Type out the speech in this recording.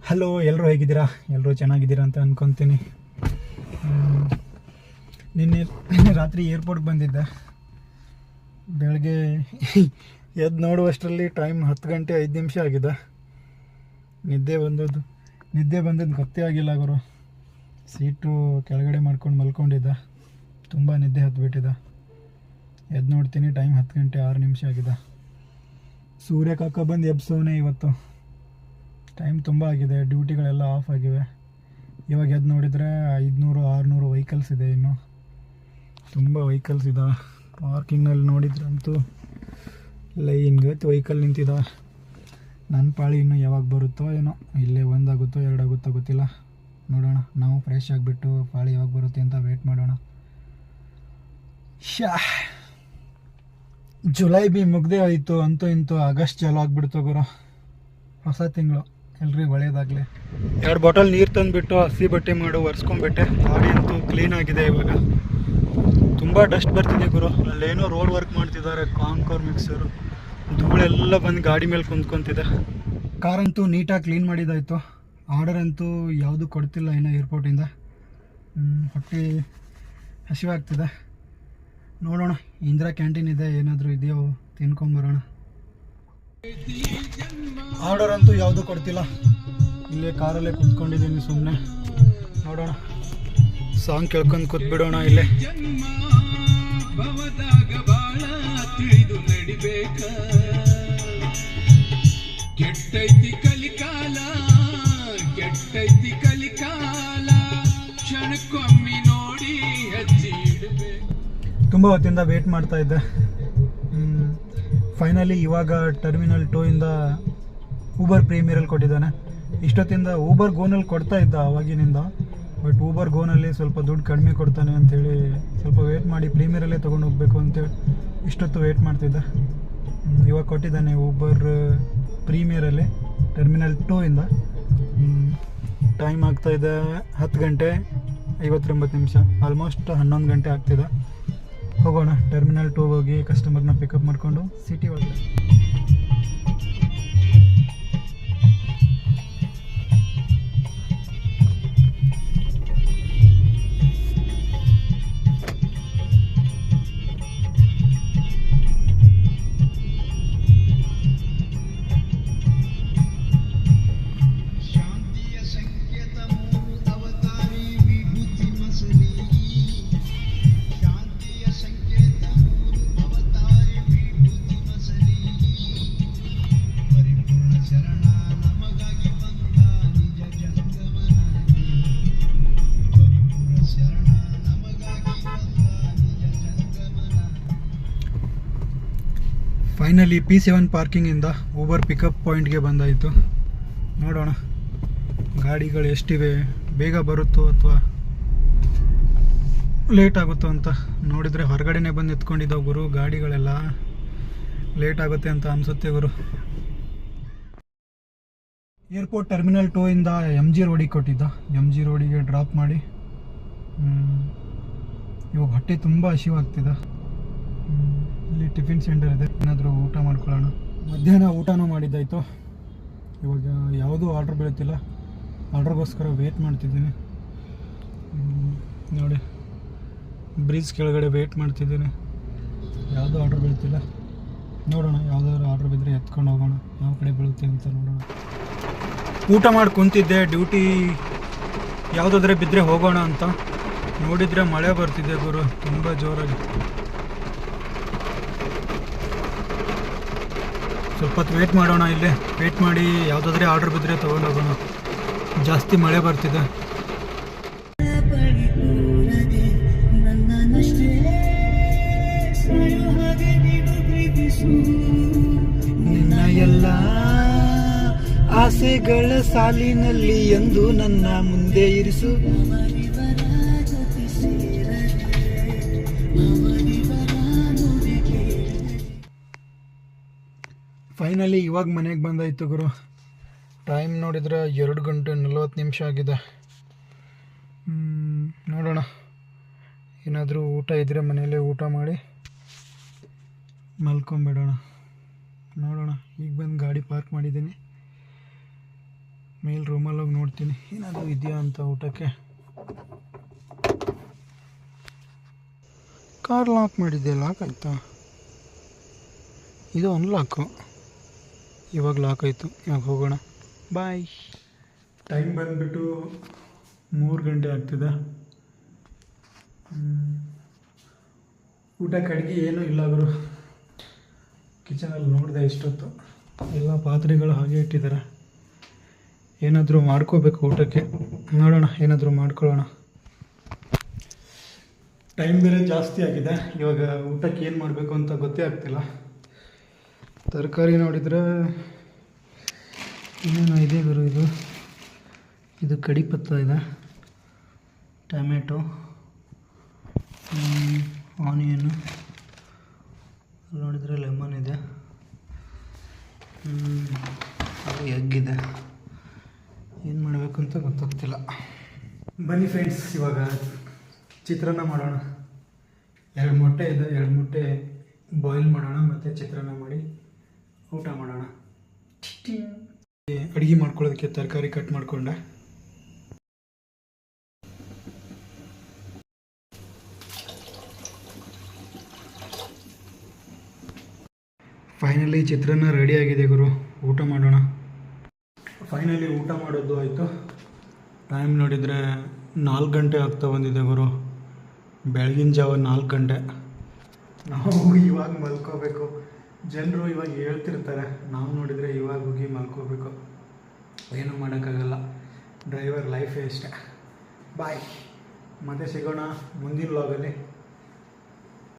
Hello, ಎಲ್ಲರೂ ಹೇಗಿದ್ದೀರಾ? ಎಲ್ಲರೂ ಚೆನ್ನಾಗಿದ್ದೀರಾ ಅಂತ ಅಂದ್ಕೊತೀನಿ. ನಿನ್ನೆ ರಾತ್ರಿ ಏರ್ಪೋರ್ಟ್ಗೆ ಬಂದಿದ್ದೆ. ಬೆಳಗ್ಗೆ ಎದ್ದು ನೋಡುವಷ್ಟರಲ್ಲಿ ಟೈಮ್ 10 ಗಂಟೆ 5 ನಿಮಿಷ ಆಗಿದೆ. ನಿದ್ದೆ ಬಂದದ್ದು ಗೊತ್ತೇ ಆಗಿಲ್ಲ ಗುರು. ಸೀಟು ಕೆಳಗಡೆ ಮಾಡ್ಕೊಂಡು ಮಲ್ಕೊಂಡಿದ್ದೆ. ತುಂಬ ನಿದ್ದೆ ಹತ್ಬಿಟ್ಟಿದೆ. ಎದ್ದು ನೋಡ್ತೀನಿ ಟೈಮ್ 10 ಗಂಟೆ 6 ನಿಮಿಷ ಆಗಿದೆ. ಸೂರ್ಯ ಕಾಕ ಬಂದು ಎಬ್ಸೋನೆ ಇವತ್ತು. ಟೈಮ್ ತುಂಬ ಆಗಿದೆ, ಡ್ಯೂಟಿಗಳೆಲ್ಲ ಆಫ್ ಆಗಿವೆ. ಇವಾಗ ಎದ್ದು ನೋಡಿದರೆ 500-600 ವೆಹಿಕಲ್ಸ್ ಇದೆ. ಇನ್ನು ತುಂಬ ವೆಹಿಕಲ್ಸ್ ಇದ್ದಾವೆ. ಪಾರ್ಕಿಂಗ್ನಲ್ಲಿ ನೋಡಿದ್ರಂತೂ ಲೈನ್ಗೆ ವೆಹಿಕಲ್ ನಿಂತಿದ್ದಾವೆ. ನನ್ನ ಪಾಳಿ ಇನ್ನೂ ಯಾವಾಗ ಬರುತ್ತೋ ಏನೋ, ಇಲ್ಲೇ 1 ಆಗುತ್ತೋ 2 ಆಗುತ್ತೋ ಗೊತ್ತಿಲ್ಲ. ನೋಡೋಣ, ನಾವು ಫ್ರೆಶ್ ಆಗಿಬಿಟ್ಟು ಪಾಳಿ ಯಾವಾಗ ಬರುತ್ತೆ ಅಂತ ವೇಟ್ ಮಾಡೋಣ. ಜುಲೈ ಬಿ ಮುಗ್ದೇ ಆಯಿತು. ಅಂತೂ ಇಂತೂ ಆಗಸ್ಟ್ ಚಾಲು ಆಗಿಬಿಡ್ತು ಗುರು. ಹೊಸ ತಿಂಗಳು ಎಲ್ರಿಗೂ ಒಳ್ಳೆಯದಾಗಲಿ. 2 ಬಾಟಲ್ ನೀರು ತಂದುಬಿಟ್ಟು ಹಸಿ ಬಟ್ಟೆ ಒರೆಸ್ಕೊಂಡ್ಬಿಟ್ಟೆ. ಗಾಡಿ ಅಂತೂ ಕ್ಲೀನ್ ಆಗಿದೆ. ಇವಾಗ ತುಂಬ ಡಸ್ಟ್ ಬರ್ತಿದೆ ಗುರು. ಅಲ್ಲೇನೋ ರೋಡ್ ವರ್ಕ್ ಮಾಡ್ತಿದ್ದಾರೆ, ಕಾನ್ಕೋರ್ ಮಿಕ್ಸರು. ಧೂಳೆಲ್ಲ ಬಂದು ಗಾಡಿ ಮೇಲೆ ಕುಂತ್ಕೊತಿದೆ. ಕಾರಂತೂ ನೀಟಾಗಿ ಕ್ಲೀನ್ ಮಾಡಿದ್ದಾಯಿತು. ಆರ್ಡರ್ ಅಂತೂ ಯಾವುದು ಕೊಡ್ತಿಲ್ಲ ಇನ್ನೂ ಏರ್ಪೋರ್ಟಿಂದ. ಹೊಟ್ಟೆ ಹಸಿವಾಗ್ತಿದೆ. ನೋಡೋಣ, ಇಂದಿರಾ ಕ್ಯಾಂಟೀನ್ ಇದೆ, ಏನಾದರೂ ಇದೆಯೋ ತಿನ್ಕೊಂಬರೋಣ. ಆರ್ಡರ್ ಅಂತೂ ಯಾವುದೂ ಕೊಡ್ತಿಲ್ಲ. ಇಲ್ಲೇ ಕಾರಲ್ಲೇ ಕುತ್ಕೊಂಡಿದ್ದೀನಿ ಸುಮ್ಮನೆ. ನೋಡೋಣ, ಸಾಂಗ್ ಕೇಳ್ಕೊಂಡು ಕೂತ್ಬಿಡೋಣ ಇಲ್ಲೇ. ಕೆಟ್ಟೈತಿ ಕಲಿಕಾಲ, ಕೆಟ್ಟೈತಿ ಕಲಿಕಾಲ, ಕ್ಷಣಕ್ಕೊಮ್ಮೆ ನೋಡಿ ಹಚ್ಚಿ ಇಡಬೇಕು. ತುಂಬ ಹೊತ್ತಿಂದ ವೇಟ್ ಮಾಡ್ತಾ ಇದ್ದೆ. ಫೈನಲಿ ಇವಾಗ ಟರ್ಮಿನಲ್ 2 ಇಂದ ಊಬರ್ ಪ್ರೀಮಿಯರಲ್ಲಿ ಕೊಟ್ಟಿದ್ದಾನೆ. ಇಷ್ಟೊತ್ತಿಂದ ಊಬರ್ ಗೋನಲ್ಲಿ ಕೊಡ್ತಾ ಇದ್ದ ಅವಾಗಿನಿಂದ. ಬಟ್ ಊಬರ್ ಗೋನಲ್ಲಿ ಸ್ವಲ್ಪ ದುಡ್ಡು ಕಡಿಮೆ ಕೊಡ್ತಾನೆ ಅಂಥೇಳಿ ಸ್ವಲ್ಪ ವೇಟ್ ಮಾಡಿ ಪ್ರೀಮಿಯರಲ್ಲೇ ತೊಗೊಂಡು ಹೋಗಬೇಕು ಅಂತೇಳಿ ಇಷ್ಟೊತ್ತು ವೇಟ್ ಮಾಡ್ತಿದ್ದೆ. ಇವಾಗ ಕೊಟ್ಟಿದ್ದಾನೆ ಊಬರ್ ಪ್ರೀಮಿಯರಲ್ಲಿ ಟರ್ಮಿನಲ್ 2 ಇಂದ. ಟೈಮ್ ಆಗ್ತಾಯಿದೆ 10 ಗಂಟೆ 59 ನಿಮಿಷ. ಆಲ್ಮೋಸ್ಟ್ 11 ಗಂಟೆ ಆಗ್ತಿದೆ. ಹೋಗೋಣ, ಟರ್ಮಿನಲ್ 2 ಹೋಗಿ ಕಸ್ಟಮರ್ನ ಪಿಕಪ್ ಮಾಡಿಕೊಂಡು ಸಿಟಿ ಒಳಗೆ. ಫೈನಲಿ P7 ಪಾರ್ಕಿಂಗಿಂದ ಊಬರ್ ಪಿಕಪ್ ಪಾಯಿಂಟ್ಗೆ ಬಂದಾಯಿತು. ನೋಡೋಣ ಗಾಡಿಗಳು ಎಷ್ಟಿವೆ, ಬೇಗ ಬರುತ್ತೋ ಅಥವಾ ಲೇಟ್ ಆಗುತ್ತೋ ಅಂತ. ನೋಡಿದರೆ ಹೊರಗಡೆನೇ ಬಂದು ಎತ್ಕೊಂಡಿದ್ದಾವೆ ಗುರು. ಗಾಡಿಗಳೆಲ್ಲ ಲೇಟ್ ಆಗುತ್ತೆ ಅಂತ ಅನಿಸುತ್ತೆ ಗುರು. ಏರ್ಪೋರ್ಟ್ ಟರ್ಮಿನಲ್ 2 ಇಂದ MG ರೋಡಿಗೆ ಕೊಟ್ಟಿದ್ದ. MG ರೋಡಿಗೆ ಡ್ರಾಪ್ ಮಾಡಿ ಇವಾಗ ಹೊಟ್ಟೆ ತುಂಬ ಹಸಿವಾಗ್ತಿದೆ. ಇಲ್ಲಿ ಟಿಫಿನ್ ಸೆಂಟರ್ ಇದೆ, ಏನಾದರೂ ಊಟ ಮಾಡ್ಕೊಳ್ಳೋಣ. ಮಧ್ಯಾಹ್ನ ಊಟನೂ ಮಾಡಿದ್ದಾಯಿತು. ಇವಾಗ ಯಾವುದೂ ಆರ್ಡ್ರ್ ಬೀಳುತ್ತಿಲ್ಲ. ಆರ್ಡ್ರಿಗೋಸ್ಕರ ವೇಟ್ ಮಾಡ್ತಿದ್ದೀನಿ. ನೋಡಿ, ಬ್ರಿಡ್ಜ್ ಕೆಳಗಡೆ ವೇಟ್ ಮಾಡ್ತಿದ್ದೀನಿ. ಯಾವುದೂ ಆರ್ಡ್ರ್ ಬೀಳ್ತಿಲ್ಲ. ನೋಡೋಣ, ಯಾವುದಾದ್ರು ಆರ್ಡ್ರ್ ಬಿದ್ದರೆ ಎತ್ಕೊಂಡು ಹೋಗೋಣ. ಯಾವ ಕಡೆ ಬೀಳುತ್ತೆ ಅಂತ ನೋಡೋಣ. ಊಟ ಮಾಡಿ ಕುಂತಿದ್ದೆ. ಡ್ಯೂಟಿ ಯಾವುದಾದ್ರೆ ಬಿದ್ದರೆ ಹೋಗೋಣ ಅಂತ. ನೋಡಿದರೆ ಮಳೆ ಬರ್ತಿದೆ ಗುರು, ತುಂಬ ಜೋರಾಗಿ. ಸ್ವಲ್ಪ ಹೊತ್ತು ವೇಟ್ ಮಾಡೋಣ. ಇಲ್ಲೇ ವೇಟ್ ಮಾಡಿ ಯಾವುದಾದ್ರೆ ಆರ್ಡ್ರ್ ಬಿದ್ದರೆ ತೊಗೊಂಡು ಹೋಗೋಣ. ಜಾಸ್ತಿ ಮಳೆ ಬರ್ತಿದೆ. ನಿನ್ನ ಎಲ್ಲ ಆಸೆಗಳ ಸಾಲಿನಲ್ಲಿ ಎಂದು ನನ್ನ ಮುಂದೆ ಇರಿಸು. ಫೈನಲಿ ಇವಾಗ ಮನೆಗೆ ಬಂದಾಯಿತು ಗುರು. ಟೈಮ್ ನೋಡಿದರೆ 2 ಗಂಟೆ 40 ನಿಮಿಷ ಆಗಿದೆ. ನೋಡೋಣ, ಏನಾದರೂ ಊಟ ಇದ್ದರೆ ಮನೆಯಲ್ಲೇ ಊಟ ಮಾಡಿ ಮಲ್ಕೊಂಬಿಡೋಣ. ನೋಡೋಣ, ಈಗ ಬಂದು ಗಾಡಿ ಪಾರ್ಕ್ ಮಾಡಿದ್ದೀನಿ. ಮೇಲೆ ರೂಮಲ್ಲಿ ಹೋಗಿ ನೋಡ್ತೀನಿ ಏನಾದರೂ ಇದೆಯಾ ಅಂತ ಊಟಕ್ಕೆ. ಕಾರ್ ಲಾಕ್ ಮಾಡಿದ್ದೆ, ಲಾಕ್ ಆಯಿತಾ? ಇದು ಅನ್ಲಾಕು, ಇವಾಗ ಲಾಕ್ ಆಯಿತು. ಇವಾಗ ಹೋಗೋಣ, ಬಾಯ್. ಟೈಮ್ ಬಂದುಬಿಟ್ಟು 3 ಗಂಟೆ ಆಗ್ತಿದೆ. ಊಟಕ್ಕೆ ಅಡುಗೆ ಏನೂ ಇಲ್ಲ ಗುರು. ಕಿಚನಲ್ಲಿ ನೋಡಿದೆ ಇಷ್ಟೊತ್ತು, ಎಲ್ಲ ಪಾತ್ರೆಗಳು ಹಾಗೆ ಇಟ್ಟಿದ್ದಾರೆ. ಏನಾದರೂ ಮಾಡ್ಕೋಬೇಕು ಊಟಕ್ಕೆ. ನೋಡೋಣ, ಏನಾದರೂ ಮಾಡ್ಕೊಳ್ಳೋಣ. ಟೈಮ್ ಬೇರೆ ಜಾಸ್ತಿ ಆಗಿದೆ. ಇವಾಗ ಊಟಕ್ಕೆ ಏನು ಮಾಡಬೇಕು ಅಂತ ಗೊತ್ತೇ ಆಗ್ತಿಲ್ಲ. ತರಕಾರಿ ನೋಡಿದರೆ ಇನ್ನೇನೋ ಇದೆ ಗುರು. ಇದು ಕಡಿ ಪತ್ತ ಇದೆ, ಟೊಮೆಟೊ, ಆನಿಯನು, ನೋಡಿದರೆ ಲೆಮನ್ ಇದೆ, ಎಗ್ ಇದೆ. ಏನು ಮಾಡಬೇಕು ಅಂತ ಗೊತ್ತಾಗ್ತಿಲ್ಲ. ಬನ್ನಿ ಫ್ರೆಂಡ್ಸ್, ಇವಾಗ ಚಿತ್ರಾನ್ನ ಮಾಡೋಣ. 2 ಮೊಟ್ಟೆ ಇದೆ, 2 ಮೊಟ್ಟೆ ಬಾಯ್ಲ್ ಮಾಡೋಣ ಮತ್ತು ಚಿತ್ರಾನ್ನ ಮಾಡಿ ಊಟ ಮಾಡೋಣ. ಅಡುಗೆ ಮಾಡ್ಕೊಳ್ಳೋದಕ್ಕೆ ತರಕಾರಿ ಕಟ್ ಮಾಡಿಕೊಂಡೆ. ಫೈನಲಿ ಚಿತ್ರಾನ್ನ ರೆಡಿಯಾಗಿದೆ ಗುರು, ಊಟ ಮಾಡೋಣ. ಫೈನಲಿ ಊಟ ಮಾಡೋದು ಆಯಿತು. ಟೈಮ್ ನೋಡಿದರೆ 4 ಗಂಟೆ ಆಗ್ತಾ ಬಂದಿದೆ ಗುರು. ಬೆಳಗಿನ ಜಾವ 4 ಗಂಟೆ. ನಾವು ಇವಾಗ ಮಲ್ಕೋಬೇಕು. ಜನರು ಇವಾಗ ಹೇಳ್ತಿರ್ತಾರೆ, ನಾವು ನೋಡಿದರೆ ಇವಾಗ ಹೋಗಿ ಮಲ್ಕೋಬೇಕು. ಏನೂ ಮಾಡೋಕ್ಕಾಗಲ್ಲ, ಡ್ರೈವರ್ ಲೈಫೇ ಇಷ್ಟ. ಬಾಯ್, ಮತ್ತೆ ಸಿಗೋಣ ಮುಂದಿನ ವ್ಲಾಗಲ್ಲಿ.